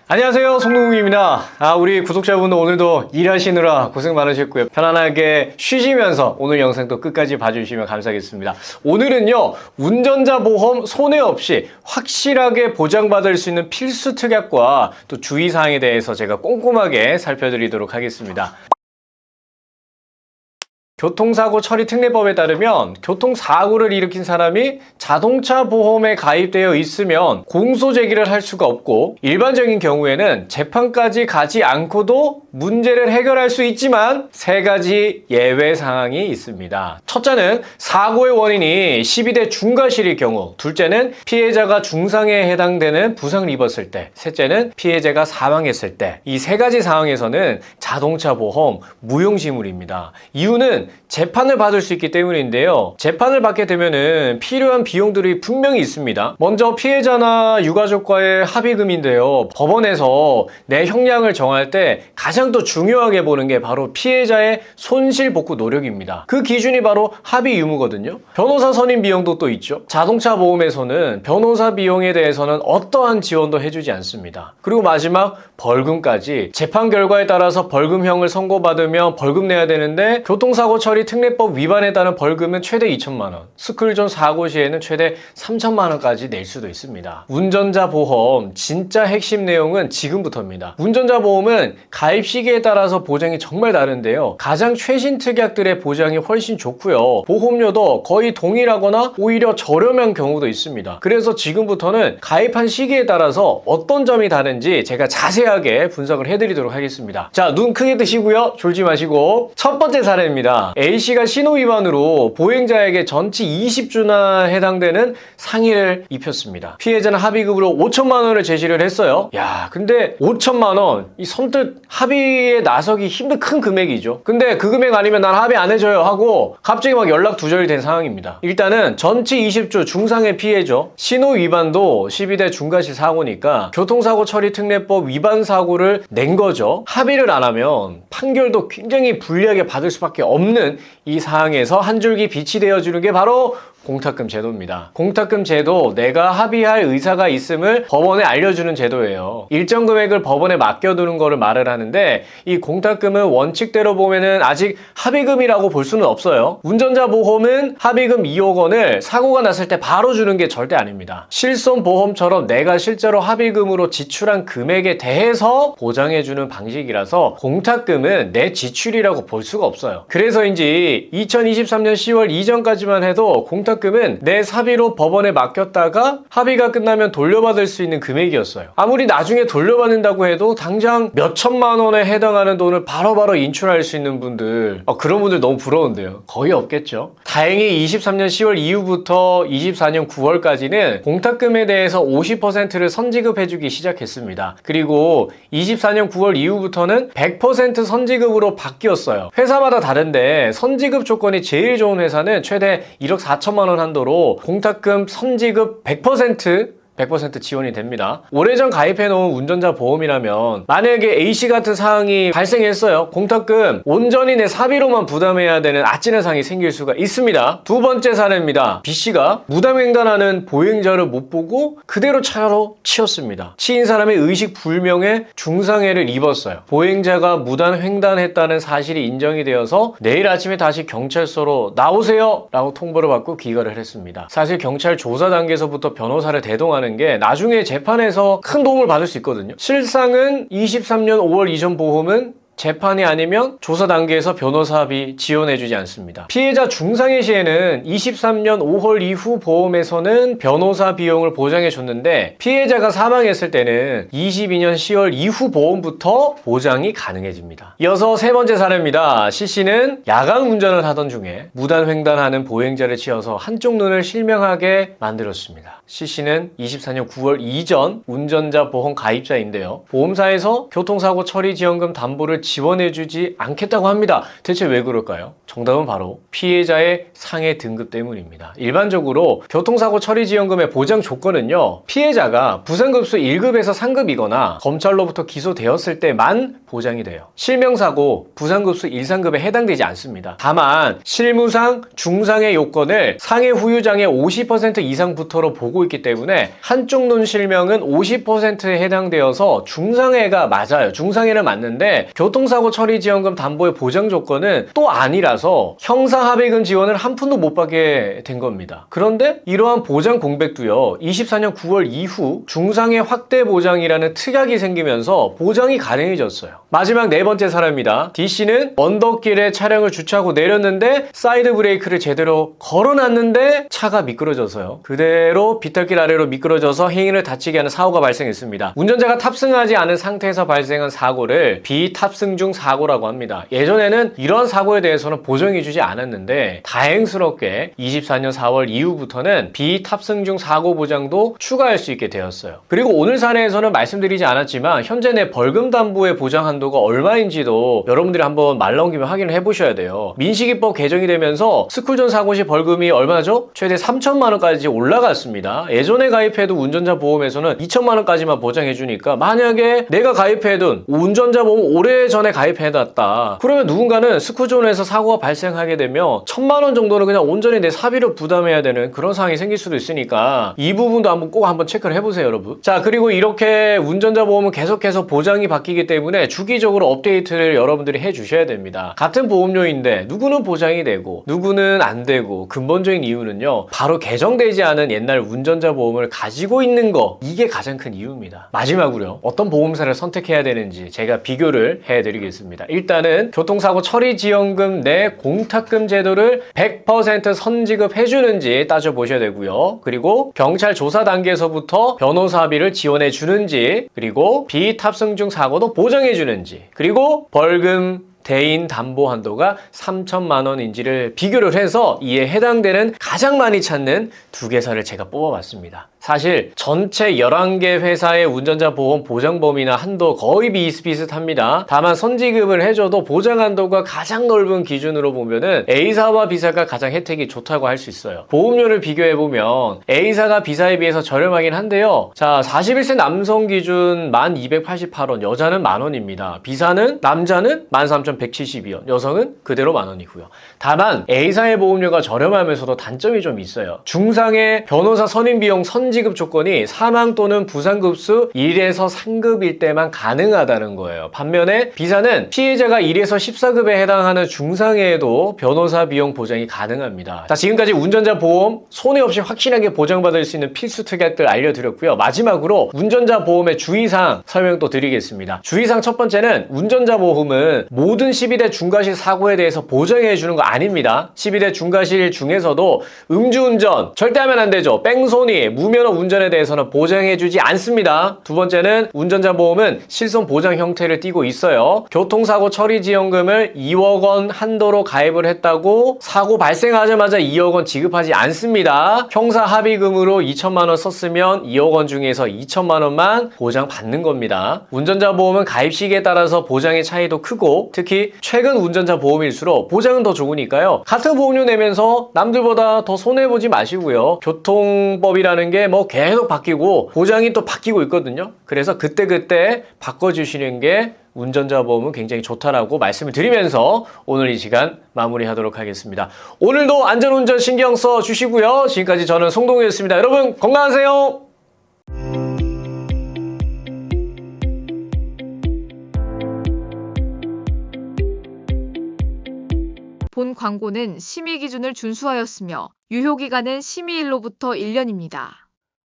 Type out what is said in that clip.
안녕하세요, 송동욱입니다. 우리 구독자분들 오늘도 일하시느라 고생 많으셨고요. 편안하게 쉬시면서 오늘 영상도 끝까지 봐주시면 감사하겠습니다. 오늘은요, 운전자 보험 손해 없이 확실하게 보장받을 수 있는 필수 특약과 또 주의사항에 대해서 제가 꼼꼼하게 살펴드리도록 하겠습니다. 교통사고 처리 특례법에 따르면 교통사고를 일으킨 사람이 자동차 보험에 가입되어 있으면 공소 제기를 할 수가 없고, 일반적인 경우에는 재판까지 가지 않고도 문제를 해결할 수 있지만 세 가지 예외 사항이 있습니다. 첫째는 사고의 원인이 12대 중과실일 경우, 둘째는 피해자가 중상에 해당되는 부상을 입었을 때, 셋째는 피해자가 사망했을 때. 이 세 가지 상황에서는 자동차 보험 무용지물입니다. 이유는 재판을 받을 수 있기 때문인데요. 재판을 받게 되면은 필요한 비용들이 분명히 있습니다. 먼저 피해자나 유가족과의 합의금인데요. 법원에서 내 형량을 정할 때 가장 또 중요하게 보는 게 바로 피해자의 손실 복구 노력입니다. 그 기준이 바로 합의 유무거든요. 변호사 선임 비용도 또 있죠. 자동차 보험에서는 변호사 비용에 대해서는 어떠한 지원도 해주지 않습니다. 그리고 마지막 벌금까지 재판 결과에 따라서 벌금형을 선고받으면 벌금 내야 되는데, 교통사고 처리 특례법 위반에 따른 벌금은 최대 2천만 원, 스쿨존 사고 시에는 최대 3천만 원까지 낼 수도 있습니다. 운전자 보험 진짜 핵심 내용은 지금부터입니다. 운전자 보험은 가입 시기에 따라서 보장이 정말 다른데요. 가장 최신 특약들의 보장이 훨씬 좋고요. 보험료도 거의 동일하거나 오히려 저렴한 경우도 있습니다. 그래서 지금부터는 가입한 시기에 따라서 어떤 점이 다른지 제가 자세하게 분석을 해드리도록 하겠습니다. 자, 눈 크게 뜨시고요. 졸지 마시고. 첫 번째 사례입니다. A씨가 신호 위반으로 보행자에게 전치 20주나 해당되는 상해를 입혔습니다. 피해자는 합의금으로 5천만 원을 제시를 했어요. 야, 근데 5천만 원, 이 선뜻 합의에 나서기 힘든 큰 금액이죠. 근데 그 금액 아니면 난 합의 안 해줘요 하고 갑자기 막 연락 두절이 된 상황입니다. 일단은 전치 20주 중상해 피해죠. 신호 위반도 12대 중과실 사고니까 교통사고 처리 특례법 위반 사고를 낸 거죠. 합의를 안 하면 판결도 굉장히 불리하게 받을 수밖에 없는 이 사항에서 한 줄기 빛이 되어주는 게 바로 공탁금 제도입니다. 공탁금 제도, 내가 합의할 의사가 있음을 법원에 알려주는 제도예요. 일정 금액을 법원에 맡겨두는 거를 말을 하는데, 이 공탁금은 원칙대로 보면은 아직 합의금이라고 볼 수는 없어요. 운전자 보험은 합의금 2억 원을 사고가 났을 때 바로 주는 게 절대 아닙니다. 실손보험처럼 내가 실제로 합의금으로 지출한 금액에 대해서 보장해주는 방식이라서 공탁금은 내 지출이라고 볼 수가 없어요. 그래서인지 2023년 10월 이전까지만 해도 공탁금은 내 사비로 법원에 맡겼다가 합의가 끝나면 돌려받을 수 있는 금액이었어요. 아무리 나중에 돌려받는다고 해도 당장 몇 천만 원에 해당하는 돈을 바로바로 인출할 수 있는 분들, 그런 분들 너무 부러운데요. 거의 없겠죠. 다행히 23년 10월 이후부터 24년 9월까지는 공탁금에 대해서 50%를 선지급해주기 시작했습니다. 그리고 24년 9월 이후부터는 100% 선지급으로 바뀌었어요. 회사마다 다른데 선지급 조건이 제일 좋은 회사는 최대 1억 4천만 원 한도로 공탁금 선지급 100% 지원이 됩니다. 오래전 가입해놓은 운전자 보험이라면 만약에 A씨 같은 사항이 발생했어요. 공탁금 온전히 내 사비로만 부담해야 되는 아찔한 사항이 생길 수가 있습니다. 두 번째 사례입니다. B씨가 무단횡단하는 보행자를 못 보고 그대로 차로 치였습니다. 치인 사람이 의식불명의 중상해를 입었어요. 보행자가 무단횡단했다는 사실이 인정이 되어서 내일 아침에 다시 경찰서로 나오세요 라고 통보를 받고 귀가를 했습니다. 사실 경찰 조사 단계에서부터 변호사를 대동하는 게 나중에 재판에서 큰 도움을 받을 수 있거든요. 실상은 23년 5월 이전 보험은 재판이 아니면 조사 단계에서 변호사비 지원해주지 않습니다. 피해자 중상해 시에는 23년 5월 이후 보험에서는 변호사 비용을 보장해줬는데, 피해자가 사망했을 때는 22년 10월 이후 보험부터 보장이 가능해집니다. 이어서 세 번째 사례입니다. C씨는 야간 운전을 하던 중에 무단횡단하는 보행자를 치어서 한쪽 눈을 실명하게 만들었습니다. C씨는 24년 9월 이전 운전자 보험 가입자인데요. 보험사에서 교통사고 처리 지원금 담보를 지원해주지 않겠다고 합니다. 대체 왜 그럴까요? 정답은 바로 피해자의 상해 등급 때문입니다. 일반적으로 교통사고 처리지원금의 보장 조건은요, 피해자가 부상급수 1급에서 3급이거나 검찰로부터 기소되었을 때만 보장이 돼요. 실명사고 부상급수 1, 3급에 해당되지 않습니다. 다만 실무상, 중상해 요건을 상해 후유장의 50% 이상부터로 보고 있기 때문에 한쪽 눈 실명은 50%에 해당되어서 중상해가 맞아요. 중상해는 맞는데 교통사고 처리지원금 담보의 보장 조건은 또 아니라서 형사합의금 지원을 한 푼도 못 받게 된 겁니다. 그런데 이러한 보장 공백도요, 24년 9월 이후 중상해 확대 보장이라는 특약이 생기면서 보장이 가능해졌어요. 마지막 네 번째 사례입니다. D씨는 언덕길에 차량을 주차하고 내렸는데 사이드 브레이크를 제대로 걸어놨는데 차가 미끄러져서요, 그대로 비탈길 아래로 미끄러져서 행인을 다치게 하는 사고가 발생했습니다. 운전자가 탑승하지 않은 상태에서 발생한 사고를 비탑승 중 사고라고 합니다. 예전에는 이런 사고에 대해서는 보정해주지 않았는데 다행스럽게 24년 4월 이후부터는 비탑승 중 사고 보장도 추가할 수 있게 되었어요. 그리고 오늘 사례에서는 말씀드리지 않았지만 현재 내 벌금 담보의 보장 한도가 얼마인지도 여러분들이 한번 말 나온 김에 확인을 해보셔야 돼요. 민식이법 개정이 되면서 스쿨존 사고 시 벌금이 얼마죠? 최대 3천만 원까지 올라갔습니다. 예전에 가입해둔 운전자 보험에서는 2천만 원까지만 보장해주니까 만약에 내가 가입해둔 운전자 보험 오래전에 가입해놨다, 그러면 누군가는 스쿨존에서 사고가 발생하게 되면 1,000만 원 정도는 그냥 온전히 내 사비로 부담해야 되는 그런 상황이 생길 수도 있으니까 이 부분도 꼭 체크를 해보세요, 여러분. 자, 그리고 이렇게 운전자 보험은 계속해서 보장이 바뀌기 때문에 주기적으로 업데이트를 여러분들이 해주셔야 됩니다. 같은 보험료인데 누구는 보장이 되고 누구는 안 되고, 근본적인 이유는요, 바로 개정되지 않은 옛날 운전자 보험을 가지고 있는 거, 이게 가장 큰 이유입니다. 마지막으로 어떤 보험사를 선택해야 되는지 제가 비교를 해드리겠습니다. 일단은 교통사고 처리지원금 내 공탁금 제도를 100% 선지급해주는지 따져보셔야 되고요. 그리고 경찰 조사 단계에서부터 변호사 합의를 지원해 주는지, 그리고 비탑승 중 사고도 보장해 주는지, 그리고 벌금 대인 담보 한도가 3천만 원인지를 비교를 해서 이에 해당되는 가장 많이 찾는 두 개사를 제가 뽑아봤습니다. 사실 전체 11개 회사의 운전자 보험 보장 범위나 한도 거의 비슷비슷합니다. 다만 선지급을 해줘도 보장 한도가 가장 넓은 기준으로 보면은 A사와 B사가 가장 혜택이 좋다고 할 수 있어요. 보험료를 비교해보면 A사가 B사에 비해서 저렴하긴 한데요, 자, 41세 남성 기준 1,288원, 여자는 만원입니다. B사는 남자는 13,172원, 여성은 그대로 만원이고요. 다만 A사의 보험료가 저렴하면서도 단점이 좀 있어요. 중상해 변호사 선임 비용 선지급 조건이 사망 또는 부상급수 1에서 3급일 때만 가능하다는 거예요. 반면에 B사는 피해자가 1에서 14급에 해당하는 중상해에도 변호사 비용 보장이 가능합니다. 자, 지금까지 운전자 보험 손해 없이 확실하게 보장받을 수 있는 필수 특약들 알려드렸고요. 마지막으로 운전자 보험의 주의사항 설명 또 드리겠습니다. 주의사항 첫 번째는 운전자 보험은 모든 12대 중과실 사고에 대해서 보장해 주는 거 아닙니다. 12대 중과실 중에서도 음주운전 절대 하면 안 되죠. 뺑소니, 무면허 운전에 대해서는 보장해 주지 않습니다. 두 번째는 운전자 보험은 실손 보장 형태를 띠고 있어요. 교통사고 처리지원금을 2억 원 한도로 가입을 했다고 사고 발생하자마자 2억 원 지급하지 않습니다. 형사 합의금으로 2천만 원 썼으면 2억 원 중에서 2천만 원만 보장받는 겁니다. 운전자 보험은 가입 시기에 따라서 보장의 차이도 크고 특히 최근 운전자 보험일수록 보장은 더 좋으니까요, 같은 보험료 내면서 남들보다 더 손해보지 마시고요. 교통법이라는 게 계속 바뀌고 보장이 또 바뀌고 있거든요. 그래서 그때그때 바꿔주시는 게 운전자 보험은 굉장히 좋다라고 말씀을 드리면서 오늘 이 시간 마무리하도록 하겠습니다. 오늘도 안전운전 신경 써 주시고요. 지금까지 저는 송동우였습니다. 여러분 건강하세요. 본 광고는 심의 기준을 준수하였으며 유효기간은 심의일로부터 1년입니다.